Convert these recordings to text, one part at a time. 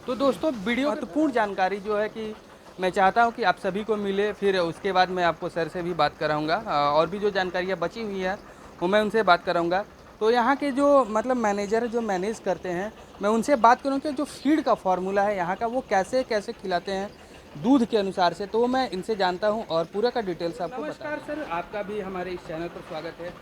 तो दोस्तों वीडियो महत्वपूर्ण जानकारी जो है कि मैं चाहता हूं कि आप सभी को मिले, फिर उसके बाद मैं आपको सर से भी बात कराऊंगा और भी जो जानकारियां बची हुई है वो मैं उनसे बात कराऊंगा। तो यहाँ के जो मतलब मैनेजर जो मैनेज करते हैं, मैं उनसे बात करूँ कि जो फीड का फार्मूला है यहाँ का वो कैसे कैसे खिलाते हैं दूध के अनुसार से, तो मैं इनसे जानता हूँ और पूरा का डिटेल्स आपको नमस्कार सर, आपका भी हमारे इस चैनल पर स्वागत है।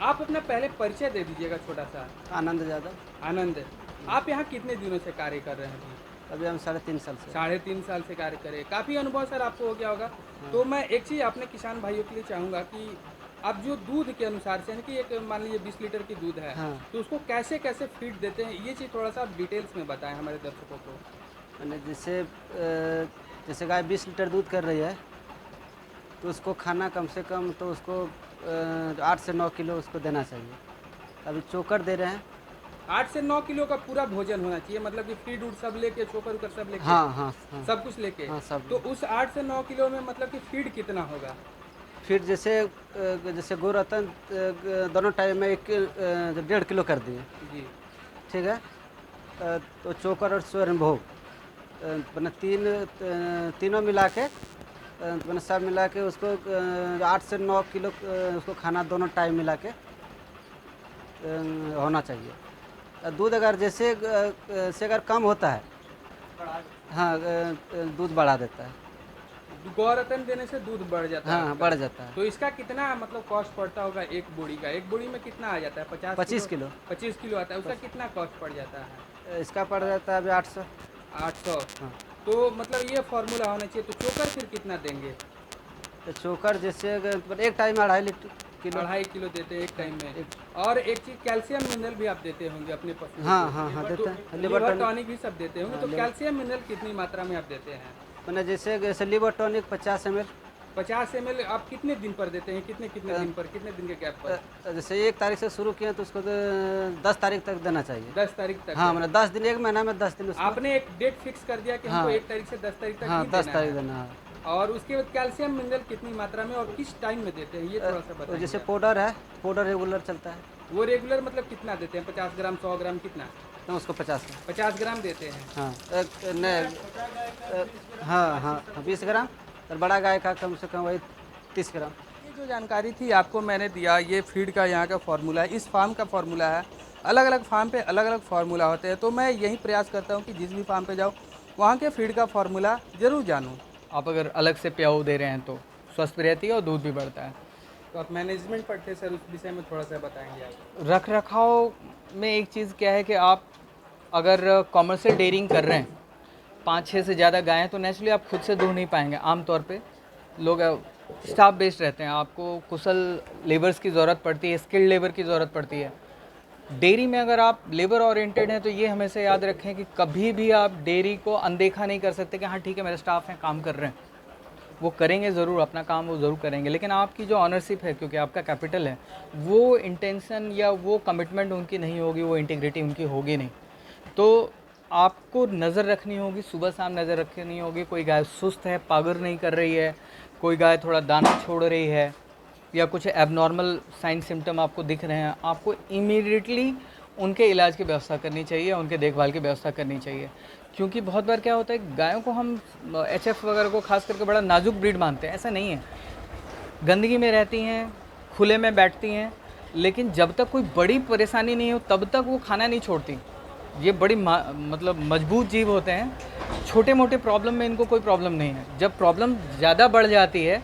आप अपना पहले परिचय दे दीजिएगा छोटा सा। आनंद यादव। आनंद, आप यहाँ कितने दिनों से कार्य कर रहे हैं अभी? अभी हम 3.5 साल से। 3.5 साल से कार्य करें, काफ़ी अनुभव सर आपको हो गया होगा। तो मैं एक चीज़ अपने किसान भाइयों के लिए चाहूँगा कि आप जो दूध के अनुसार से, यानी कि एक मान लीजिए 20 लीटर की दूध है, हाँ। तो उसको कैसे कैसे फीड देते हैं, ये चीज़ थोड़ा सा आप डिटेल्स में बताएं हमारे दर्शकों को। मैंने जैसे गाय 20 लीटर दूध कर रही है तो उसको खाना कम से कम तो उसको 8 से 9 किलो उसको देना चाहिए। अभी चोकर दे रहे हैं। 8 से 9 किलो का पूरा भोजन होना चाहिए, मतलब कि फीड उड सब लेके, चोकर उकर सब लेके, हाँ हाँ हाँ। सब कुछ लेके। हाँ सब। तो उस 8 से 9 किलो में मतलब कि फीड कितना होगा? फिर जैसे गो रतन दोनों टाइम में 1.5 किलो कर दिए। जी। ठीक है। तो चोकर और स्वर्ण भोग मैंने तीनों मिला के मैंने सब मिला के उसको 8 से 9 किलो उसको खाना दोनों टाइम मिला के होना चाहिए। दूध अगर से अगर कम होता है, हाँ, दूध बढ़ा देता है। गौरतन देने से दूध बढ़ जाता है हाँ, आपका? बढ़ जाता है। तो इसका कितना मतलब कॉस्ट पड़ता होगा एक बोरी का? एक बोरी में कितना आ जाता है? 25 50 किलो? किलो। 25 किलो आता है, उसका कितना कॉस्ट पड़ जाता है? इसका पड़ जाता है अभी 800। 800। हाँ। तो मतलब ये फार्मूला होना चाहिए। तो चोकर फिर कितना देंगे? तो चोकर जैसे अगर एक टाइम 2.5 किलो। 2.5 किलो देते हैं एक हाँ, टाइम में। एक। और एक चीज़ कैल्शियम मिनरल भी आप देते होंगे अपने पशुओं हाँ को? हाँ हाँ, तो देते हैं लिवर लीवर टॉनिक। टॉनिक भी सब देते होंगे, हाँ, तो लिवर। कैल्शियम मिनरल कितनी मात्रा में आप देते हैं? मैंने जैसे जैसे लिवर टॉनिक 50 ml। 50 ml आप कितने दिन पर देते हैं? कितने कितने दिन पर, कितने दिन के गैप पर? जैसे 1 तारीख से शुरू किया तो उसको 10 तारीख तक देना चाहिए। 10 तारीख तक हाँ, है। मैंने 10 दिन, एक महीना में 10 दिन उसको। आपने एक डेट फिक्स कर दिया कि हमको हाँ 1 तारीख से 10 तारीख तक हाँ, ही 10 देना तारीख है। देना है। और उसके बाद कैल्शियम मिनरल कितनी मात्रा में और किस टाइम में देते हैं, ये थोड़ा सा तो जैसे बताएंगे आप। पाउडर है, पाउडर रेगुलर चलता है वो रेगुलर मतलब कितना देते हैं? 50 ग्राम, 100 ग्राम, कितना? तो उसको 50 में। 50 ग्राम देते हैं। हाँ, हाँ हाँ, 20 ग्राम। और बड़ा गाय का कम से कम वही 30 ग्राम। ये जो जानकारी थी आपको मैंने दिया, ये फीड का यहाँ का फार्मूला है, इस फार्म का फार्मूला है। अलग अलग फार्म पे अलग अलग फार्मूला होते हैं, तो मैं यही प्रयास करता हूँ कि जिस भी फार्म पे जाऊँ वहाँ के फीड का फार्मूला ज़रूर जानूँ। आप अगर अलग से प्याऊ दे रहे हैं तो स्वस्थ भी रहती है और दूध भी बढ़ता है। तो आप मैनेजमेंट पढ़ते सर, उस विषय में थोड़ा सा बताएंगे आप। रख रखाव में एक चीज़ क्या है कि आप अगर कॉमर्शियल डेयरिंग कर रहे हैं, 5-6 से ज़्यादा गायें, तो नेचुरली आप खुद से दूध नहीं पाएंगे। आमतौर पे लोग स्टाफ बेस्ड रहते हैं, आपको कुशल लेबर्स की ज़रूरत पड़ती है, स्किल्ड लेबर की ज़रूरत पड़ती है। डेयरी में अगर आप लेबर ओरिएंटेड हैं तो ये हमेशा याद रखें कि कभी भी आप डेयरी को अनदेखा नहीं कर सकते कि हाँ ठीक है मेरे स्टाफ हैं, काम कर रहे हैं। वो करेंगे ज़रूर अपना काम, वो ज़रूर करेंगे, लेकिन आपकी जो ऑनरशिप है, क्योंकि आपका कैपिटल है, वो इंटेंशन या वो कमिटमेंट उनकी नहीं होगी, वो इंटीग्रिटी उनकी होगी नहीं। तो आपको नज़र रखनी होगी, सुबह शाम नज़र रखनी होगी। कोई गाय सुस्त है, पागर नहीं कर रही है, कोई गाय थोड़ा दाना छोड़ रही है, या कुछ एबनॉर्मल साइन सिम्टम आपको दिख रहे हैं, आपको इमीडिएटली उनके इलाज की व्यवस्था करनी चाहिए, उनके देखभाल की व्यवस्था करनी चाहिए। क्योंकि बहुत बार क्या होता है, गायों को हम एचएफ वगैरह को खास करके बड़ा नाजुक ब्रीड मानते हैं, ऐसा नहीं है। गंदगी में रहती हैं, खुले में बैठती हैं, लेकिन जब तक कोई बड़ी परेशानी नहीं हो तब तक वो खाना नहीं छोड़ती। ये बड़ी मतलब मजबूत जीव होते हैं। छोटे मोटे प्रॉब्लम में इनको कोई प्रॉब्लम नहीं है, जब प्रॉब्लम ज़्यादा बढ़ जाती है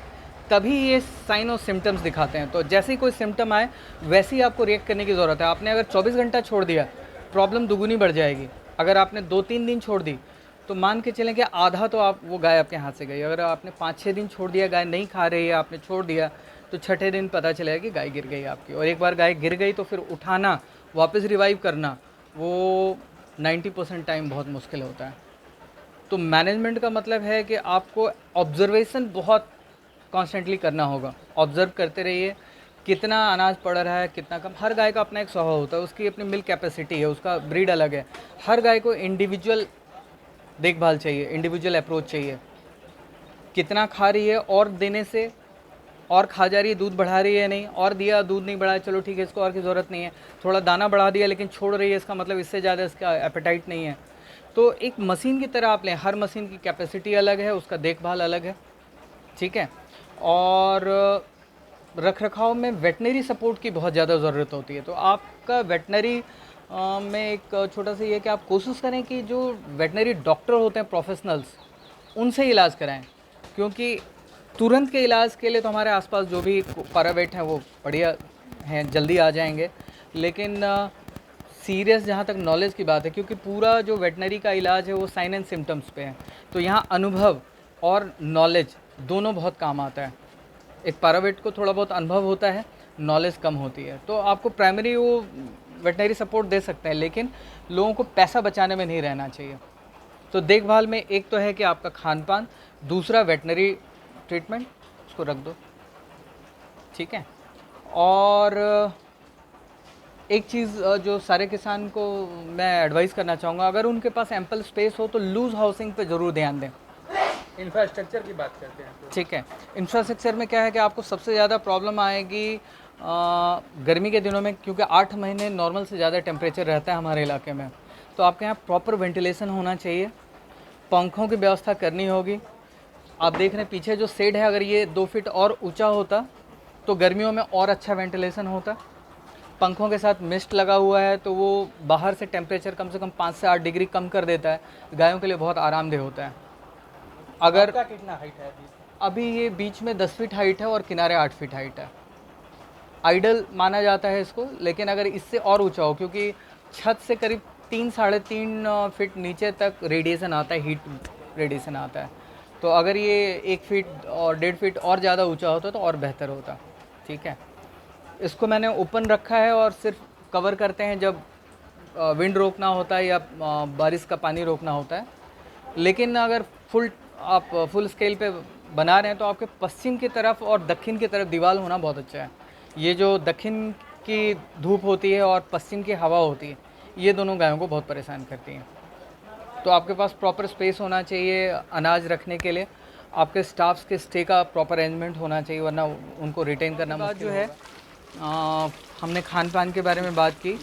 तभी ये साइन और सिम्टम्स दिखाते हैं। तो जैसे ही कोई सिम्टम आए वैसे ही आपको रिएक्ट करने की ज़रूरत है। आपने अगर 24 घंटा छोड़ दिया, प्रॉब्लम दुगुनी बढ़ जाएगी। अगर आपने 2-3 दिन छोड़ दी तो मान के चलें कि आधा तो आप वो गाय आपके हाथ से गई। अगर आपने 5-6 दिन छोड़ दिया, गाय नहीं खा रही है, आपने छोड़ दिया, तो छठे दिन पता चलेगा कि गाय गिर गई आपकी। और एक बार गाय गिर गई तो फिर उठाना, वापस रिवाइव करना, वो 90% टाइम बहुत मुश्किल होता है। तो मैनेजमेंट का मतलब है कि आपको ऑब्जर्वेशन बहुत कॉन्स्टेंटली करना होगा। ऑब्जर्व करते रहिए कितना अनाज पड़ रहा है, कितना कम। हर गाय का अपना एक स्वभाव होता है, उसकी अपनी मिल्क कैपेसिटी है, उसका ब्रीड अलग है। हर गाय को इंडिविजुअल देखभाल चाहिए, इंडिविजुअल अप्रोच चाहिए। कितना खा रही है और देने से, और खा जा रही है, दूध बढ़ा रही है नहीं, और दिया दूध नहीं बढ़ाया, चलो ठीक है इसको और की ज़रूरत नहीं है। थोड़ा दाना बढ़ा दिया लेकिन छोड़ रही है, इसका मतलब इससे ज़्यादा इसका एपेटाइट नहीं है। तो एक मशीन की तरह आप लें, हर मशीन की कैपेसिटी अलग है, उसका देखभाल अलग है, ठीक है। और रख रखाव में वेटनरी सपोर्ट की बहुत ज़्यादा ज़रूरत होती है। तो आपका वेटनरी में एक छोटा सा ये कि आप कोशिश करें कि जो वेटनरी डॉक्टर होते हैं प्रोफेशनल्स, उनसे इलाज कराएं, क्योंकि तुरंत के इलाज के लिए तो हमारे आसपास जो भी पैरावेट हैं वो बढ़िया हैं, जल्दी आ जाएंगे। लेकिन सीरियस जहाँ तक नॉलेज की बात है, क्योंकि पूरा जो वेटनरी का इलाज है वो साइन एंड सिम्टम्स पे है, तो यहाँ अनुभव और नॉलेज दोनों बहुत काम आता है। एक पैरावेट को थोड़ा बहुत अनुभव होता है, नॉलेज कम होती है, तो आपको प्राइमरी वो वेटनरी सपोर्ट दे सकते हैं, लेकिन लोगों को पैसा बचाने में नहीं रहना चाहिए। तो देखभाल में एक तो है कि आपका खान पान, दूसरा वेटनरी ट्रीटमेंट, उसको रख दो, ठीक है। और एक चीज़ जो सारे किसान को मैं एडवाइस करना चाहूँगा, अगर उनके पास एम्पल स्पेस हो तो लूज़ हाउसिंग पे ज़रूर ध्यान दें। इंफ्रास्ट्रक्चर की बात करते हैं तो ठीक है, इंफ्रास्ट्रक्चर में क्या है कि आपको सबसे ज़्यादा प्रॉब्लम आएगी गर्मी के दिनों में, क्योंकि 8 महीने नॉर्मल से ज़्यादा टेम्परेचर रहता है हमारे इलाके में। तो आपके यहाँ प्रॉपर वेंटिलेशन होना चाहिए, पंखों की व्यवस्था करनी होगी। आप देख रहे हैं पीछे जो शेड है, अगर ये 2 फीट और ऊंचा होता तो गर्मियों में और अच्छा वेंटिलेशन होता। पंखों के साथ मिस्ट लगा हुआ है तो वो बाहर से टेम्परेचर कम से कम 5 से 8 डिग्री कम कर देता है, गायों के लिए बहुत आरामदेह होता है। अगर आपका कितना हाइट है अभी ये बीच में 10 फीट हाइट है और किनारे 8 फीट हाइट है, आइडल माना जाता है इसको। लेकिन अगर इससे और ऊंचा हो, क्योंकि छत से करीब 3-3.5 फीट नीचे तक रेडिएशन आता है, हीट रेडिएशन आता है, तो अगर ये 1 फीट और 1.5 फीट और ज़्यादा ऊंचा होता तो और बेहतर होता, ठीक है। इसको मैंने ओपन रखा है और सिर्फ कवर करते हैं जब विंड रोकना होता है या बारिश का पानी रोकना होता है। लेकिन अगर आप फुल स्केल पे बना रहे हैं तो आपके पश्चिम की तरफ और दक्षिण की तरफ दीवार होना बहुत अच्छा है। ये जो दक्षिण की धूप होती है और पश्चिम की हवा होती है, ये दोनों गायों को बहुत परेशान करती हैं। तो आपके पास प्रॉपर स्पेस होना चाहिए अनाज रखने के लिए, आपके स्टाफ्स के स्टे का प्रॉपर अरेंजमेंट होना चाहिए, वरना उनको रिटेन करना मुश्किल जो है। हमने खान पान के बारे में बात की,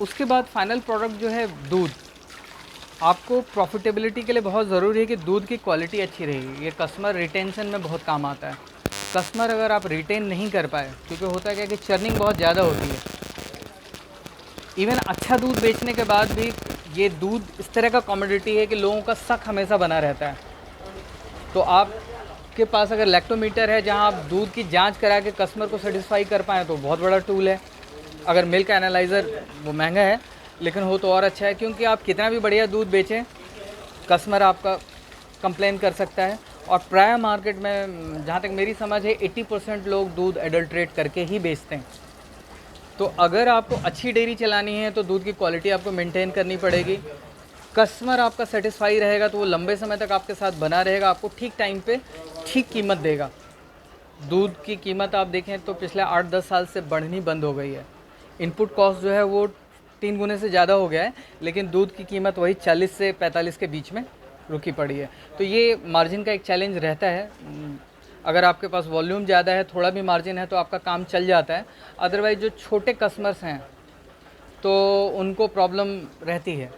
उसके बाद फाइनल प्रोडक्ट जो है दूध। आपको प्रॉफिटेबिलिटी के लिए बहुत ज़रूरी है कि दूध की क्वालिटी अच्छी रहेगी। ये कस्टमर रिटेंशन में बहुत काम आता है। कस्टमर अगर आप रिटेन नहीं कर पाए, क्योंकि होता है क्या कि चर्निंग बहुत ज़्यादा होती है, इवन अच्छा दूध बेचने के बाद भी ये दूध इस तरह का कमोडिटी है कि लोगों का शक हमेशा बना रहता है। तो आपके पास अगर लैक्टोमीटर है जहां आप दूध की जांच करा के कस्टमर को सेटिस्फाई कर पाएँ तो बहुत बड़ा टूल है। अगर मिल्क एनालाइज़र, वो महंगा है लेकिन हो तो और अच्छा है, क्योंकि आप कितना भी बढ़िया दूध बेचें कस्टमर आपका कंप्लेन कर सकता है। और प्राय मार्केट में जहाँ तक मेरी समझ है 80% लोग दूध एडल्ट्रेट करके ही बेचते हैं। तो अगर आपको अच्छी डेयरी चलानी है तो दूध की क्वालिटी आपको मेंटेन करनी पड़ेगी। कस्टमर आपका सेटिस्फाई रहेगा तो वो लंबे समय तक आपके साथ बना रहेगा, आपको ठीक टाइम पे ठीक कीमत देगा। दूध की कीमत आप देखें तो पिछले 8-10 साल से बढ़नी बंद हो गई है। इनपुट कॉस्ट जो है वो 3 गुने से ज़्यादा हो गया है, लेकिन दूध की कीमत वही 40 से 45 के बीच में रुकी पड़ी है। तो ये मार्जिन का एक चैलेंज रहता है। अगर आपके पास वॉल्यूम ज़्यादा है, थोड़ा भी मार्जिन है तो आपका काम चल जाता है। अदरवाइज़ जो छोटे कस्टमर्स हैं तो उनको प्रॉब्लम रहती है।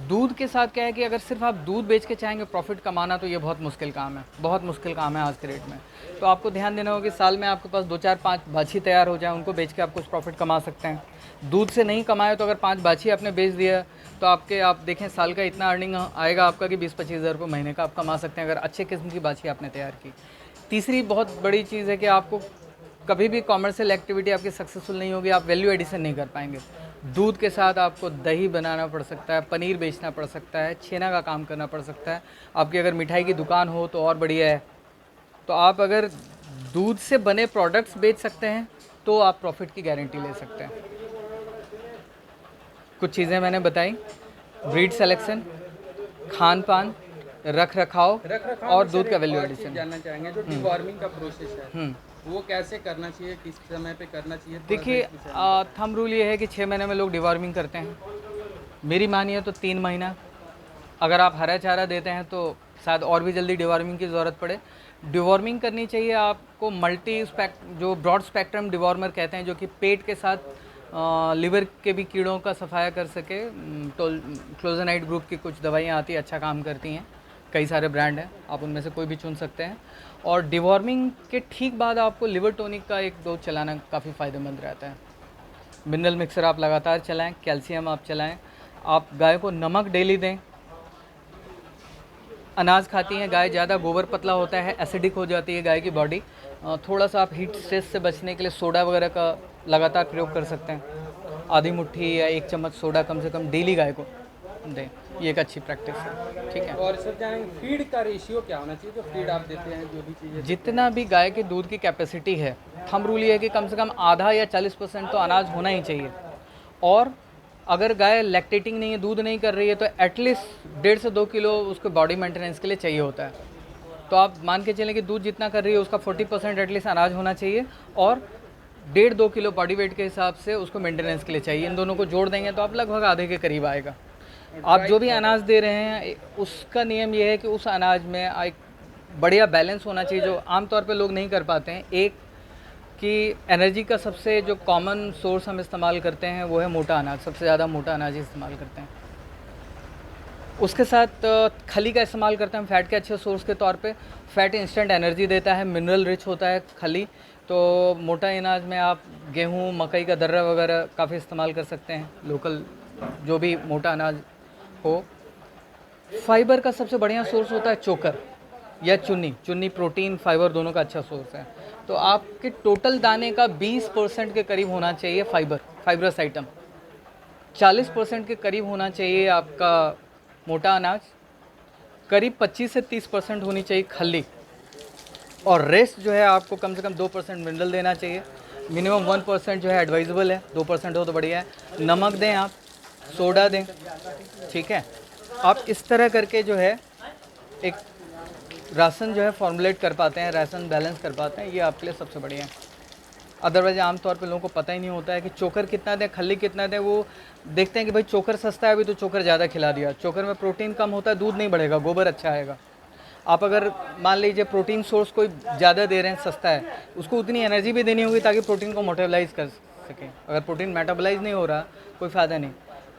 दूध के साथ क्या है कि अगर सिर्फ आप दूध बेच के चाहेंगे प्रॉफिट कमाना तो ये बहुत मुश्किल काम है, बहुत मुश्किल काम है आज के रेट में। तो आपको ध्यान देना होगा कि साल में आपके पास 2-4-5 बाछी तैयार हो जाए, उनको बेच के आप कुछ प्रॉफिट कमा सकते हैं। दूध से नहीं कमाए तो अगर 5 बाछी आपने बेच दिया तो आप देखें साल का इतना अर्निंग आएगा आपका कि 20-25 हज़ार रुपये महीने का आप कमा सकते हैं, अगर अच्छे किस्म की बाछी आपने तैयार की। तीसरी बहुत बड़ी चीज़ है कि आपको कभी भी कॉमर्शियल एक्टिविटी आपकी सक्सेसफुल नहीं होगी, आप वैल्यू एडिशन नहीं कर पाएंगे। दूध के साथ आपको दही बनाना पड़ सकता है, पनीर बेचना पड़ सकता है, छेना का काम करना पड़ सकता है। आपकी अगर मिठाई की दुकान हो तो और बढ़िया है। तो आप अगर दूध से बने प्रोडक्ट्स बेच सकते हैं तो आप प्रॉफिट की गारंटी ले सकते हैं। कुछ चीज़ें मैंने बताई, ब्रीड सेलेक्शन, खान पान, रख रखाव और दूध का वैल्यू एडिशन। जानना चाहेंगे जो डिवॉर्मिंग का प्रोसेस है वो कैसे करना चाहिए, किस समय पे करना चाहिए? देखिए थंब रूल ये है कि 6 महीने में लोग डिवॉर्मिंग करते हैं। मेरी मानिए तो 3 महीना। अगर आप हरा चारा देते हैं तो शायद और भी जल्दी डिवॉर्मिंग की ज़रूरत पड़े। डिवॉर्मिंग करनी चाहिए आपको जो ब्रॉड स्पेक्ट्रम डिवॉर्मर कहते हैं, जो कि पेट के साथ लिवर के भी कीड़ों का सफाया कर सके। क्लोजेनाइड ग्रुप की कुछ दवाइयाँ आती हैं, अच्छा काम करती हैं, कई सारे ब्रांड हैं, आप उनमें से कोई भी चुन सकते हैं। और डिवॉर्मिंग के ठीक बाद आपको लिवर टॉनिक का एक डोज चलाना काफ़ी फ़ायदेमंद रहता है। मिनरल मिक्सर आप लगातार चलाएं, कैल्शियम आप चलाएं, आप गाय को नमक डेली दें। अनाज खाती हैं गाय ज़्यादा, गोबर पतला होता है, एसिडिक हो जाती है गाय की बॉडी। थोड़ा सा आप हीट स्ट्रेस से बचने के लिए सोडा वगैरह का लगातार प्रयोग कर सकते हैं। आधी मुट्ठी या 1 चम्मच सोडा कम से कम डेली गाय को दें, ये एक अच्छी प्रैक्टिस है। ठीक है। और सर जानेंगे फीड का रेशियो क्या होना चाहिए, जो फीड आप देते हैं, जो भी चीज़ें जितना भी गाय के दूध की कैपेसिटी है, थंब रूल ये है कि कम से कम आधा या 40% तो अनाज होना ही चाहिए। और अगर गाय लैक्टेटिंग नहीं है, दूध नहीं कर रही है, तो एटलीस्ट 1.5 से 2 किलो उसको बॉडी मेंटेनेंस के लिए चाहिए होता है। तो आप मान के चलें कि दूध जितना कर रही है उसका 40% एटलीस्ट अनाज होना चाहिए, और 1.5-2 किलो बॉडी वेट के हिसाब से उसको मेंटेनेंस के लिए चाहिए। इन दोनों को जोड़ देंगे तो आप लगभग आधे के करीब आएगा। आप जो भी अनाज दे रहे हैं उसका नियम ये है कि उस अनाज में एक बढ़िया बैलेंस होना चाहिए, जो आमतौर पे लोग नहीं कर पाते हैं। एक कि एनर्जी का सबसे जो कॉमन सोर्स हम इस्तेमाल करते हैं वो है मोटा अनाज, सबसे ज़्यादा मोटा अनाज इस्तेमाल करते हैं। उसके साथ खली का इस्तेमाल करते हैं हम फैट के अच्छे सोर्स के तौर पे। फैट इंस्टेंट एनर्जी देता है, मिनरल रिच होता है खली। तो मोटा अनाज में आप गेहूँ, मकई का दर्रा वगैरह काफ़ी इस्तेमाल कर सकते हैं, लोकल जो भी मोटा अनाज हो। फाइबर का सबसे बढ़िया सोर्स होता है चोकर या चुन्नी। चुन्नी प्रोटीन फाइबर दोनों का अच्छा सोर्स है। तो आपके टोटल दाने का 20% के करीब होना चाहिए फाइबरस आइटम, 40% के करीब होना चाहिए आपका मोटा अनाज, करीब 25 से 30% होनी चाहिए खली, और रेस्ट जो है आपको कम से कम 2% मिनरल देना चाहिए। मिनिमम 1% जो है एडवाइजेबल है, 2% हो तो बढ़िया है। नमक दें आप, सोडा दें, ठीक है। आप इस तरह करके जो है एक राशन जो है फॉर्मुलेट कर पाते हैं, राशन बैलेंस कर पाते हैं, ये आपके लिए सबसे बढ़िया है। अदरवाइज आमतौर पे लोगों को पता ही नहीं होता है कि चोकर कितना दें, खली कितना दें। वो देखते हैं कि भाई चोकर सस्ता है, अभी तो चोकर ज़्यादा खिला दिया। चोकर में प्रोटीन कम होता है, दूध नहीं बढ़ेगा, गोबर अच्छा आएगा। आप अगर मान लीजिए प्रोटीन सोर्स कोई ज़्यादा दे रहे हैं, सस्ता है, उसको उतनी एनर्जी भी देनी होगी ताकि प्रोटीन को मोटेबलाइज कर सकें। अगर प्रोटीन मेटाबलाइज नहीं हो रहा, कोई फ़ायदा नहीं।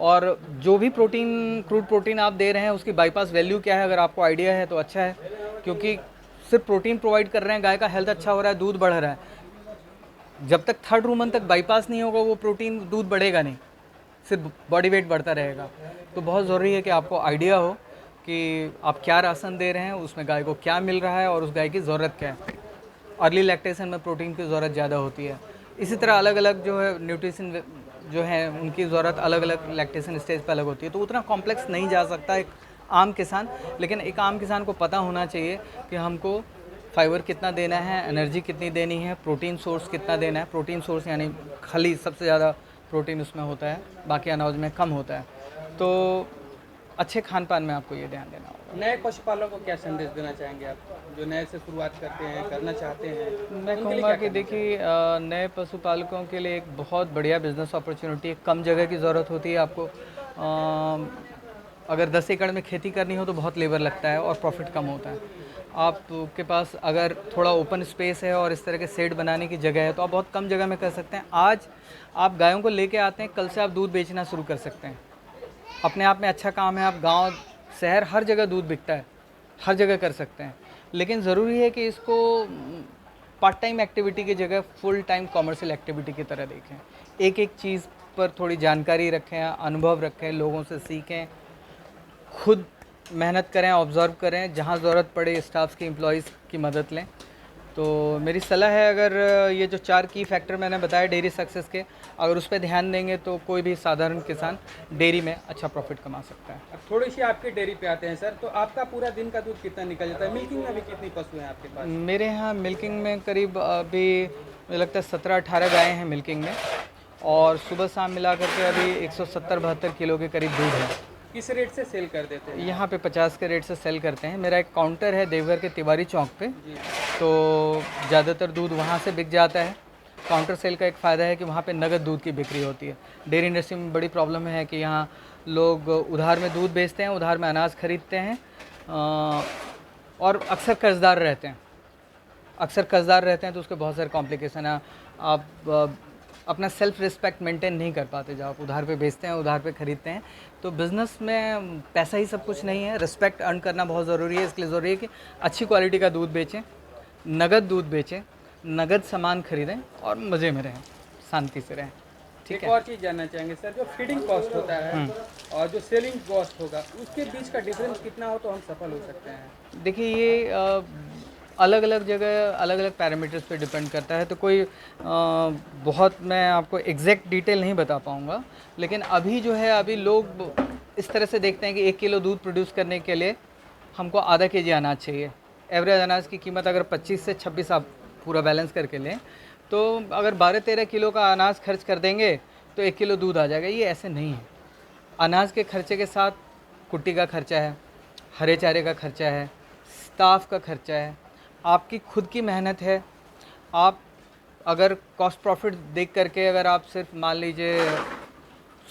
और जो भी प्रोटीन, क्रूड प्रोटीन आप दे रहे हैं, उसकी बाईपास वैल्यू क्या है, अगर आपको आइडिया है तो अच्छा है, क्योंकि सिर्फ प्रोटीन प्रोवाइड कर रहे हैं, गाय का हेल्थ अच्छा हो रहा है, दूध बढ़ रहा है। जब तक 3rd रूमन तक बाईपास नहीं होगा, वो प्रोटीन दूध बढ़ेगा नहीं, सिर्फ बॉडी वेट बढ़ता रहेगा। तो बहुत ज़रूरी है कि आपको आइडिया हो कि आप क्या राशन दे रहे हैं, उसमें गाय को क्या मिल रहा है और उस गाय की ज़रूरत क्या है। अर्ली लैक्टेशन में प्रोटीन की ज़रूरत ज़्यादा होती है। इसी तरह अलग अलग जो है न्यूट्रिशन जो है उनकी ज़रूरत अलग अलग लैक्टेशन स्टेज पर अलग होती है। तो उतना कॉम्प्लेक्स नहीं जा सकता एक आम किसान, लेकिन एक आम किसान को पता होना चाहिए कि हमको फाइबर कितना देना है, एनर्जी कितनी देनी है, प्रोटीन सोर्स कितना देना है। प्रोटीन सोर्स यानी खली, सबसे ज़्यादा प्रोटीन उसमें होता है, बाकी अनाज में कम होता है। तो अच्छे खान पान में आपको ये ध्यान देना होगा। नए पशुपालकों को क्या संदेश देना चाहेंगे आप, जो नए से शुरुआत करते हैं, करना चाहते हैं? मैं कहूँगा कि देखिए, नए पशुपालकों के लिए एक बहुत बढ़िया बिजनेस अपॉर्चुनिटी है। कम जगह की ज़रूरत होती है आपको। अगर 10 एकड़ में खेती करनी हो तो बहुत लेबर लगता है और प्रॉफिट कम होता है। आपके पास अगर थोड़ा ओपन स्पेस है और इस तरह के शेड बनाने की जगह है तो आप बहुत कम जगह में कर सकते हैं। आज आप गायों को लेके आते हैं, कल से आप दूध बेचना शुरू कर सकते हैं। अपने आप में अच्छा काम है। आप गांव, शहर, हर जगह दूध बिकता है, हर जगह कर सकते हैं। लेकिन ज़रूरी है कि इसको पार्ट टाइम एक्टिविटी की जगह फुल टाइम कॉमर्शियल एक्टिविटी की तरह देखें। एक एक चीज़ पर थोड़ी जानकारी रखें, अनुभव रखें, लोगों से सीखें, खुद मेहनत करें, ऑब्ज़र्व करें, जहाँ ज़रूरत पड़े स्टाफ की, एम्प्लॉयज़ की मदद लें। तो मेरी सलाह है, अगर ये जो 4 की फैक्टर मैंने बताया डेयरी सक्सेस के, अगर उस पर ध्यान देंगे तो कोई भी साधारण किसान डेयरी में अच्छा प्रॉफिट कमा सकता है। अब थोड़ी सी आपके डेयरी पे आते हैं सर, तो आपका पूरा दिन का दूध कितना निकल जाता है? मिल्किंग में भी कितनी पशु हैं आपके पास? मेरे यहाँ मिल्किंग में करीब अभी मुझे लगता है 17-18 गायें हैं मिल्किंग में, और सुबह शाम मिला करके अभी 170-72 किलो के करीब दूध है। किस रेट से सेल कर देते हैं? यहाँ पे 50 के रेट से सेल करते हैं। मेरा एक काउंटर है देवघर के तिवारी चौक पे, जी। तो ज़्यादातर दूध वहाँ से बिक जाता है। काउंटर सेल का एक फ़ायदा है कि वहाँ पे नगद दूध की बिक्री होती है। डेयरी इंडस्ट्री में बड़ी प्रॉब्लम है कि यहाँ लोग उधार में दूध बेचते हैं, उधार में अनाज खरीदते हैं, और अक्सर कर्जदार रहते हैं। तो उसके बहुत सारे कॉम्प्लिकेशन है। आप अपना सेल्फ रिस्पेक्ट मेंटेन नहीं कर पाते। जब आप उधार पे बेचते हैं, उधार पे ख़रीदते हैं, तो बिज़नेस में पैसा ही सब कुछ नहीं है, रिस्पेक्ट अर्न करना बहुत ज़रूरी है। इसके लिए ज़रूरी है कि अच्छी क्वालिटी का दूध बेचें, नगद दूध बेचें, नगद सामान खरीदें और मज़े में रहें, शांति से रहें। ठीक एक है। और चीज़ जानना चाहेंगे सर, जो फीडिंग कॉस्ट होता है और जो सेलिंग कॉस्ट होगा, उसके बीच का डिफरेंस कितना हो तो हम सफल हो सकते हैं? देखिए, ये अलग अलग जगह अलग अलग पैरामीटर्स पे डिपेंड करता है, तो कोई बहुत मैं आपको एग्जैक्ट डिटेल नहीं बता पाऊँगा। लेकिन अभी जो है, अभी लोग इस तरह से देखते हैं कि 1 किलो दूध प्रोड्यूस करने के लिए हमको आधा केजी अनाज चाहिए। एवरेज अनाज की कीमत अगर 25 से 26 आप पूरा बैलेंस करके लें, तो अगर 12-13 किलो का अनाज खर्च कर देंगे तो 1 किलो दूध आ जाएगा। ये ऐसे नहीं है। अनाज के खर्चे के साथ कुट्टी का खर्चा है, हरे चारे का खर्चा है, स्टाफ का खर्चा है, आपकी खुद की मेहनत है। आप अगर कॉस्ट प्रॉफिट देख करके अगर आप सिर्फ मान लीजिए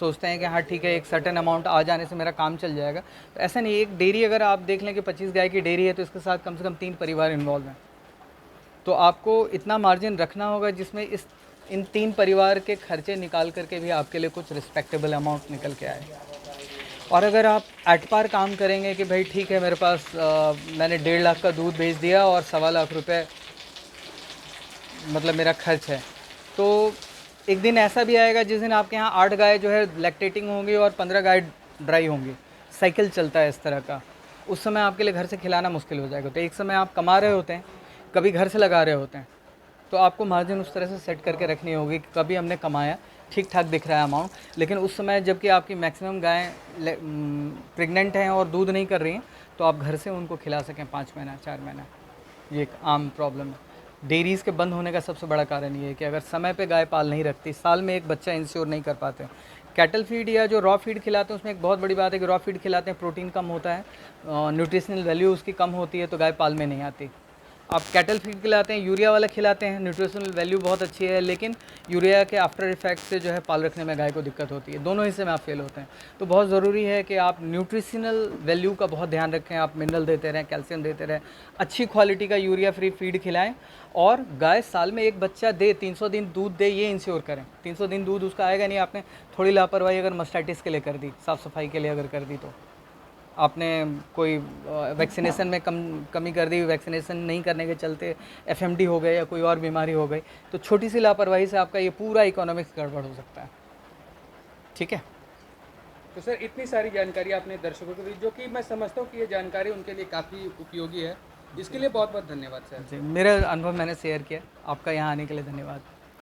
सोचते हैं कि हाँ ठीक है, एक सर्टेन अमाउंट आ जाने से मेरा काम चल जाएगा, तो ऐसा नहीं। एक डेयरी अगर आप देख लें कि 25 गाय की डेयरी है, तो इसके साथ कम से कम 3 परिवार इन्वॉल्व हैं। तो आपको इतना मार्जिन रखना होगा जिसमें इन 3 परिवार के खर्चे निकाल करके भी आपके लिए कुछ रिस्पेक्टेबल अमाउंट निकल के आए। और अगर आप एट पार काम करेंगे कि भाई ठीक है, मेरे पास मैंने 1.5 लाख का दूध बेच दिया और 1.25 लाख रुपए मतलब मेरा खर्च है, तो एक दिन ऐसा भी आएगा जिस दिन आपके यहाँ 8 गाय जो है लैक्टेटिंग होंगी और 15 गाय ड्राई होंगी। साइकिल चलता है इस तरह का। उस समय आपके लिए घर से खिलाना मुश्किल हो जाएगा। तो एक समय आप कमा रहे होते हैं, कभी घर से लगा रहे होते हैं, तो आपको मार्जिन उस तरह से सेट करके रखनी होगी कि कभी हमने कमाया, ठीक ठाक दिख रहा है अमाउंट, लेकिन उस समय जबकि आपकी मैक्सिमम गायें प्रेग्नेंट हैं और दूध नहीं कर रही हैं, तो आप घर से उनको खिला सकें 5 महीना 4 महीना। ये एक आम प्रॉब्लम है। डेयरीज़ के बंद होने का सबसे बड़ा कारण ये है कि अगर समय पे गाय पाल नहीं रखती, साल में एक बच्चा इंश्योर नहीं कर पाते। कैटल फीड या जो रॉ फीड खिलाते हैं, उसमें एक बहुत बड़ी बात है कि रॉ फीड खिलाते हैं, प्रोटीन कम होता है, न्यूट्रिशनल वैल्यू उसकी कम होती है, तो गाय पाल में नहीं आती। आप कैटल फीड खिलाते हैं, यूरिया वाला खिलाते हैं, न्यूट्रिशनल वैल्यू बहुत अच्छी है, लेकिन यूरिया के आफ्टर इफेक्ट से जो है पाल रखने में गाय को दिक्कत होती है। दोनों हिस्से में आप फेल होते हैं। तो बहुत ज़रूरी है कि आप न्यूट्रिशनल वैल्यू का बहुत ध्यान रखें, आप मिनरल देते रहें, कैल्शियम देते रहें, अच्छी क्वालिटी का यूरिया फ्री फीड खिलाएं, और गाय साल में एक बच्चा दे, 300 दिन दूध दे, ये इंश्योर करें। 300 दिन दूध उसका आएगा नहीं, आपने थोड़ी लापरवाही अगर मास्टाइटिस के लिए कर दी, साफ़ सफाई के लिए अगर कर दी, तो आपने कोई वैक्सीनेशन में कमी कर दी, वैक्सीनेशन नहीं करने के चलते एफएमडी हो गए या कोई और बीमारी हो गई, तो छोटी सी लापरवाही से आपका ये पूरा इकोनॉमिक्स गड़बड़ हो सकता है। ठीक है। तो सर, इतनी सारी जानकारी आपने दर्शकों को दी, जो कि मैं समझता हूँ कि ये जानकारी उनके लिए काफ़ी उपयोगी है। इसके लिए बहुत बहुत धन्यवाद सर। जी, मेरा अनुभव मैंने शेयर किया। आपका यहाँ आने के लिए धन्यवाद।